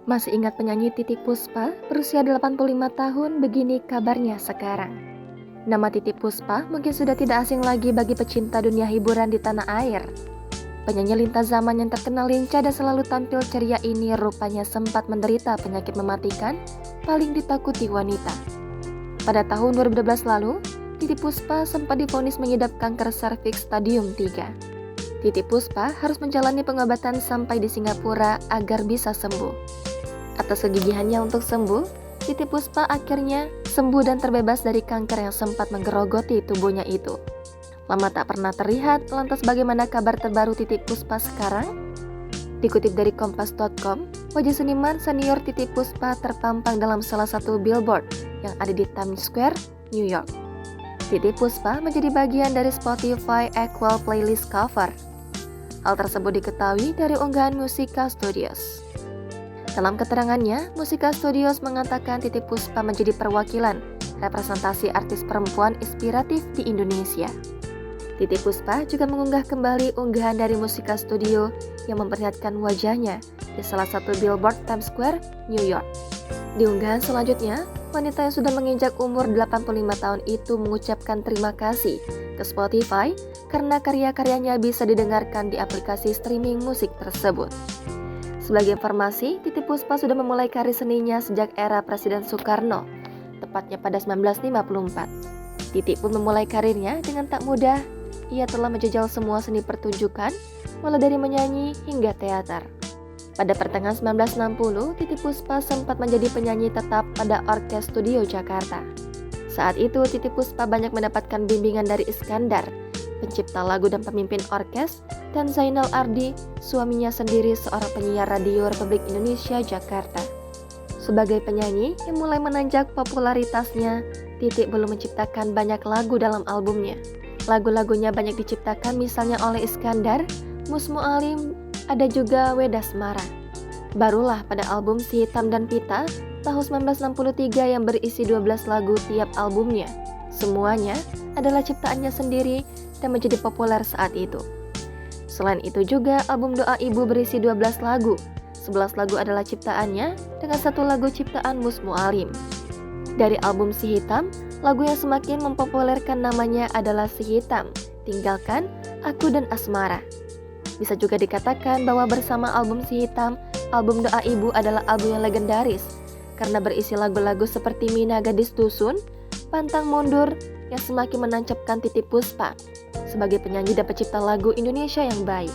Masih ingat penyanyi Titiek Puspa berusia 85 tahun? Begini kabarnya sekarang. Nama Titiek Puspa mungkin sudah tidak asing lagi bagi pecinta dunia hiburan di tanah air. Penyanyi lintas zaman yang terkenal lincah dan selalu tampil ceria ini rupanya sempat menderita penyakit mematikan paling ditakuti wanita. Pada tahun 2012 lalu, Titiek Puspa sempat divonis mengidap kanker serviks stadium 3. Titiek Puspa harus menjalani pengobatan sampai di Singapura agar bisa sembuh. Atas kegigihannya untuk sembuh, Titiek Puspa akhirnya sembuh dan terbebas dari kanker yang sempat menggerogoti tubuhnya itu. Lama tak pernah terlihat, lantas bagaimana kabar terbaru Titiek Puspa sekarang? Dikutip dari kompas.com, wajah seniman senior Titiek Puspa terpampang dalam salah satu billboard yang ada di Times Square, New York. Titiek Puspa menjadi bagian dari Spotify Equal Playlist Cover. Hal tersebut diketahui dari unggahan Musica Studios. Dalam keterangannya, Musica Studios mengatakan Titiek Puspa menjadi perwakilan representasi artis perempuan inspiratif di Indonesia. Titiek Puspa juga mengunggah kembali unggahan dari Musica Studio yang memperlihatkan wajahnya di salah satu billboard Times Square, New York. Di unggahan selanjutnya, wanita yang sudah menginjak umur 85 tahun itu mengucapkan terima kasih ke Spotify karena karya-karyanya bisa didengarkan di aplikasi streaming musik tersebut. Sebagai informasi, Titiek Puspa sudah memulai karir seninya sejak era Presiden Soekarno, tepatnya pada 1954. Titiek pun memulai karirnya dengan tak mudah. Ia telah menjajal semua seni pertunjukan, mulai dari menyanyi hingga teater. Pada pertengahan 1960, Titiek Puspa sempat menjadi penyanyi tetap pada Orkes Studio Jakarta. Saat itu, Titiek Puspa banyak mendapatkan bimbingan dari Iskandar, pencipta lagu dan pemimpin orkes, dan Zainal Ardi, suaminya sendiri seorang penyiar radio Republik Indonesia Jakarta. Sebagai penyanyi yang mulai menanjak popularitasnya, Titiek belum menciptakan banyak lagu dalam albumnya. Lagu-lagunya banyak diciptakan misalnya oleh Iskandar, Mus Mualim, ada juga Weda Asmara. Barulah pada album Si Hitam dan Pita tahun 1963 yang berisi 12 lagu tiap albumnya. Semuanya adalah ciptaannya sendiri dan menjadi populer saat itu. Selain itu juga album Doa Ibu berisi 12 lagu. 11 lagu adalah ciptaannya dengan satu lagu ciptaan Mus Mualim. Dari album Si Hitam, lagu yang semakin mempopulerkan namanya adalah Si Hitam, Tinggalkan, Aku dan Asmara. Bisa juga dikatakan bahwa bersama album Si Hitam, album Doa Ibu adalah album yang legendaris karena berisi lagu-lagu seperti Mina Gadis Dusun, Pantang Mundur yang semakin menancapkan Titiek Puspa sebagai penyanyi dan pencipta lagu Indonesia yang baik.